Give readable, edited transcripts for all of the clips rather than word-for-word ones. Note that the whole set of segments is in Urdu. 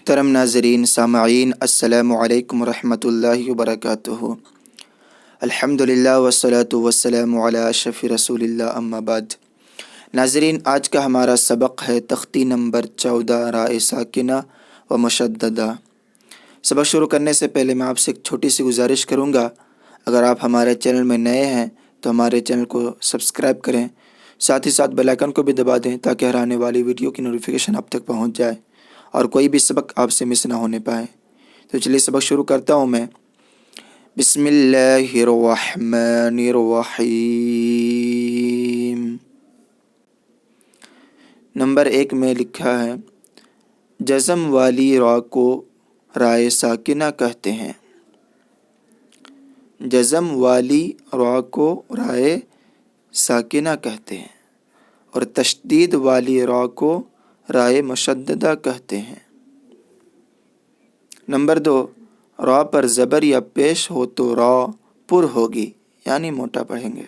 محترم ناظرین سامعین، السلام علیکم ورحمۃ اللہ وبرکاتہ۔ الحمدللہ والصلاۃ والسلام علی اشرف رسول اللہ، اما بعد۔ ناظرین، آج کا ہمارا سبق ہے تختی نمبر 14 رائے ساکنہ و مشددہ۔ سبق شروع کرنے سے پہلے میں آپ سے ایک چھوٹی سی گزارش کروں گا، اگر آپ ہمارے چینل میں نئے ہیں تو ہمارے چینل کو سبسکرائب کریں، ساتھ ہی ساتھ بیل آئیکن کو بھی دبا دیں تاکہ ہر آنے والی ویڈیو کی نوٹیفیکیشن آپ تک پہنچ جائے اور کوئی بھی سبق آپ سے مس نہ ہونے پائے۔ تو چلیے سبق شروع کرتا ہوں میں۔ بسم اللہ الرحمن الرحیم۔ نمبر 1 میں لکھا ہے، جزم والی را کو رائے ساکنہ کہتے ہیں۔ جزم والی را کو رائے ساکنہ کہتے ہیں اور تشدید والی را کو رائے مشددہ کہتے ہیں۔ نمبر 2، را پر زبر یا پیش ہو تو را پر ہوگی یعنی موٹا پڑھیں گے،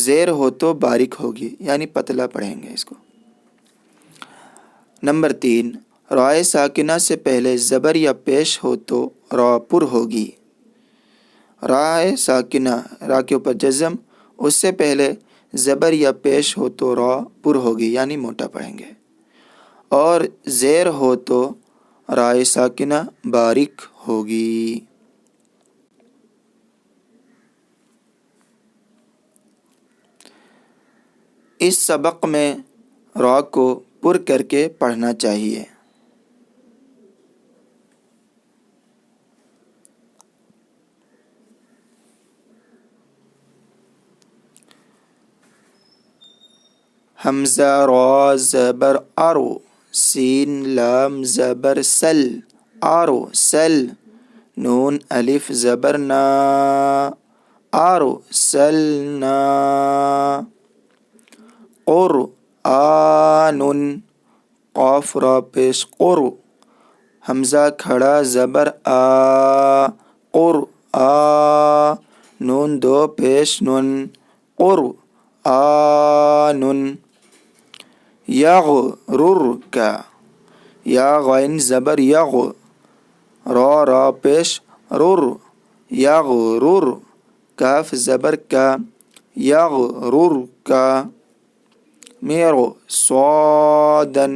زیر ہو تو باریک ہوگی یعنی پتلا پڑھیں گے اس کو۔ نمبر 3، رائے ساکنہ سے پہلے زبر یا پیش ہو تو را پر ہوگی۔ رائے ساکنہ، را کے اوپر جزم، اس سے پہلے زبر یا پیش ہو تو را پر ہوگی یعنی موٹا پڑھیں گے، اور زیر ہو تو رائے ساکنہ باریک ہوگی۔ اس سبق میں را کو پر کر کے پڑھنا چاہیے۔ حمزہ را زبر ارو، سین لام زبر سل، آرو سل، نون الف زبر نا، آرو سلنا، قرآن، قاف را پیش قرو، حمزہ کھڑا زبر آ، قرآ، نون دو پیش نون، قرآن، یغررک، یا غین زبر یغ، را پیش رر، یغرر، کاف زبر کا، یغررک، میرو صادن،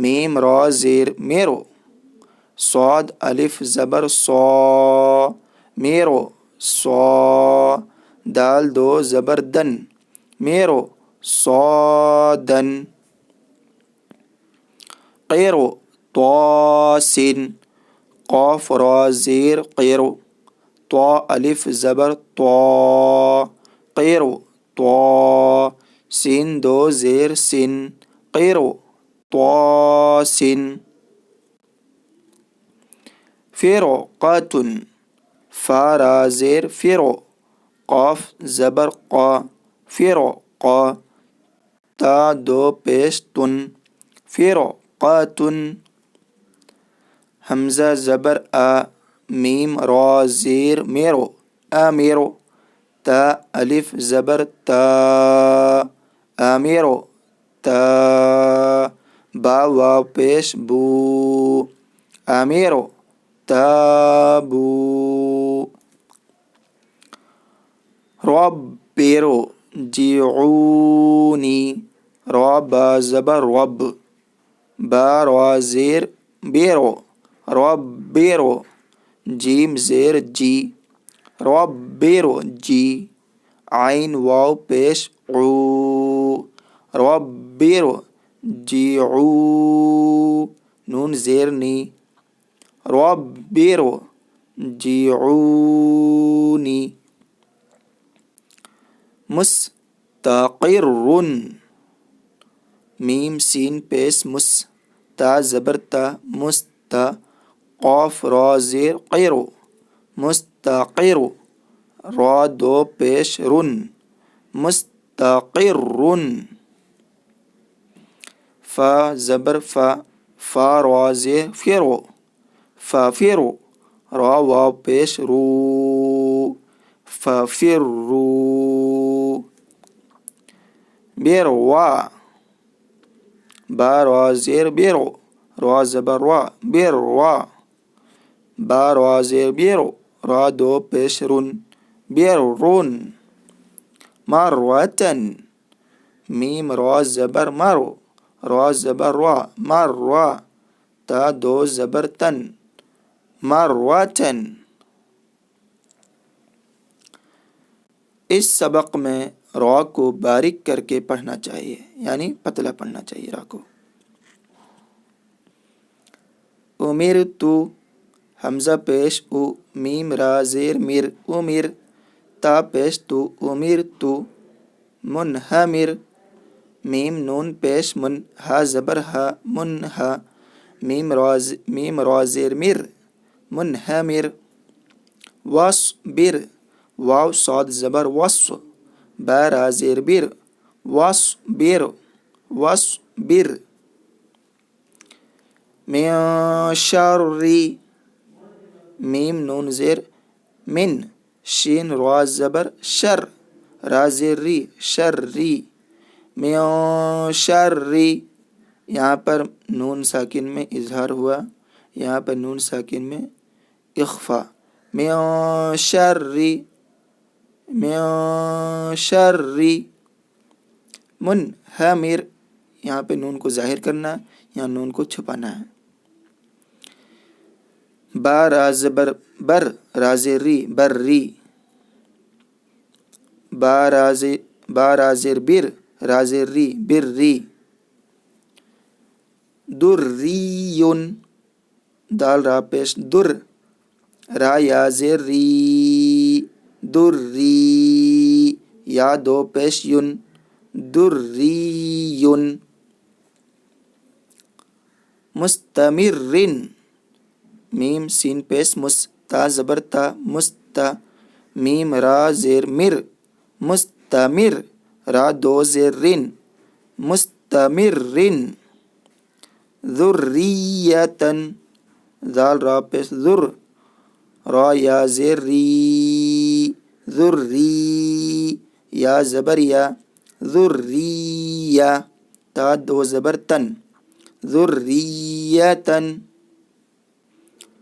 میم را زیر میرو، صاد الف زبر صا، میرو صا، دال دو زبر دن، میرو صادن، قیرو طاسن، قاف را زیر قیرو، طا الف زبر طا، قیرو طا، سین دو زیر سن، قیرو طاسن، فرقۃ، فا را زیر فرو، قاف زبر قا، فرقا، تا دو پیش تن، فرقۃ، حمزہ زبر آ، میم را زیر میرو، آمیرو، تا الف زبر تا، آمیرو تا، با واو پیش بو، آمیرو تابو، ربیرو جیعونی، را با زبر رب، با را زیر بیرو، ربیرو، جیم زیر جی، ربیرو جی، عین واو پیش عو، ربیرو جیعو، نون زیر نی، ربیرو جیعونی، مستقر، میم سین پیش مس، تا زبر تا، مستا، قاف را زیر قیرو، مستقر، را دو پیش رن، مستقر، فا زبر فا، فا را زیر فرو، فافرو، را واو پیش رو، فافرو، بروا، با را زیر برو، را زبر وا بر وا با را زیر بیر را دو پیش رن بیر رون مروتن میم را زبر مرو را زبر وا مروا تا دو زبر تن مروتن. اس سبق میں را کو باریک کر کے پڑھنا چاہیے یعنی پتلا پڑھنا چاہیے را کو. امیر تو حمزہ پیش او میم را زیر میر امیر تا پیش تو امیر تو منہمر میم نون پیش من ہا زبر ہا منہا میم را زیر میر منہمر واصبر واو صاد زبر وص با را زیر بیر واصبر واصبر من شر میم نون زیر من شین را زبر شر را زیر ری شری من شر یہاں پر نون ساکن میں اظہار ہوا یہاں پر نون ساکن میں اخفا من شر منہمر یہاں پہ نون کو ظاہر کرنا یہاں نون کو چھپانا ہے. با را زبر بر را زیر ری بر ری با را زیر بیر را زیر ری بر ری دریون دال را پیش در را یا زیر ری دری یا دو پیش یون دریون مستمرن میم سین پیش مستا زبر تا مستا میم را زیر مر مستمر را دو زیر رن مستمرن ذریتن دال را پیش ذر را یا زیر ری ذری یا زبر یا ذریہ تا دو زبر تن ذریتن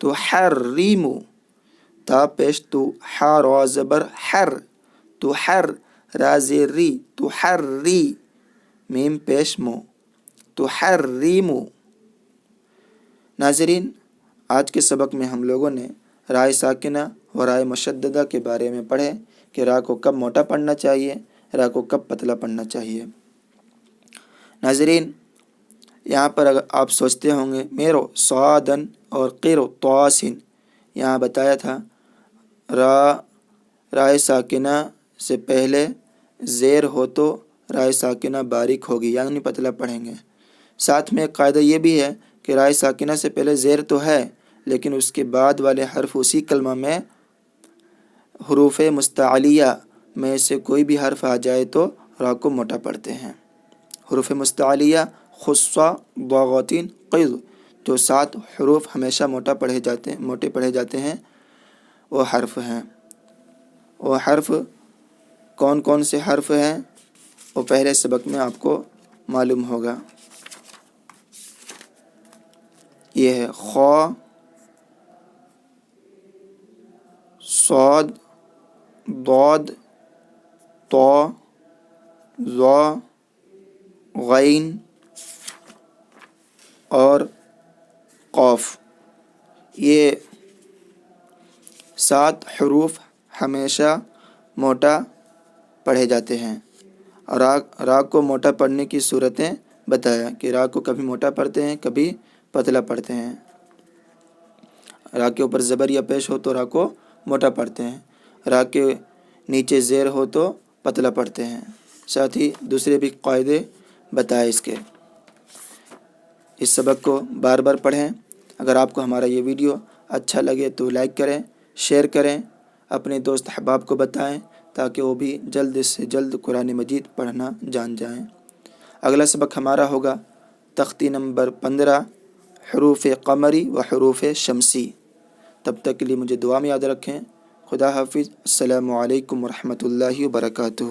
تحرم تا پیش تو حا را زبر حر تحر را زیر ری تحری میم پیش مو تحرم. ناظرین آج کے سبق میں ہم لوگوں نے رائے ساکنہ و رائے مشددہ کے بارے میں پڑھے کہ را کو کب موٹا پڑھنا چاہیے را کو کب پتلا پڑھنا چاہیے. ناظرین یہاں پر اگر آپ سوچتے ہوں گے میرو صادن اور قیرو طاسن یہاں بتایا تھا رائے ساکنہ سے پہلے زیر ہو تو رائے ساکنہ باریک ہوگی یعنی پتلا پڑھیں گے. ساتھ میں ایک قاعدہ یہ بھی ہے کہ رائے ساکنہ سے پہلے زیر تو ہے لیکن اس کے بعد والے حرف اسی کلمہ میں حروف مستعلیہ میں سے کوئی بھی حرف آ جائے تو را کو موٹا پڑھتے ہیں. حروف مستعلیہ خصہ ضاغطین قید جو 7 حروف ہمیشہ موٹے پڑھے جاتے ہیں وہ حرف ہیں. وہ حرف کون کون سے حرف ہیں وہ پہلے سبق میں آپ کو معلوم ہوگا. یہ ہے خا صاد ضاد طا ظا غین اور قاف. یہ 7 حروف ہمیشہ موٹا پڑھے جاتے ہیں. را کو موٹا پڑھنے کی صورتیں بتایا کہ را کو کبھی موٹا پڑھتے ہیں کبھی پتلا پڑھتے ہیں. را کے اوپر زبر یا پیش ہو تو را کو موٹا پڑھتے ہیں, را کے نیچے زیر ہو تو پتلا پڑھتے ہیں. ساتھ ہی دوسرے بھی قاعدے بتائے اس کے. اس سبق کو بار بار پڑھیں. اگر آپ کو ہمارا یہ ویڈیو اچھا لگے تو لائک کریں, شیئر کریں, اپنے دوست احباب کو بتائیں تاکہ وہ بھی جلد سے جلد قرآن مجید پڑھنا جان جائیں. اگلا سبق ہمارا ہوگا تختی نمبر 15 حروف قمری و حروف شمسی. تب تک کے لیے مجھے دعا میں یاد رکھیں. خدا حافظ. السلام علیکم ورحمۃ اللہ وبرکاتہ.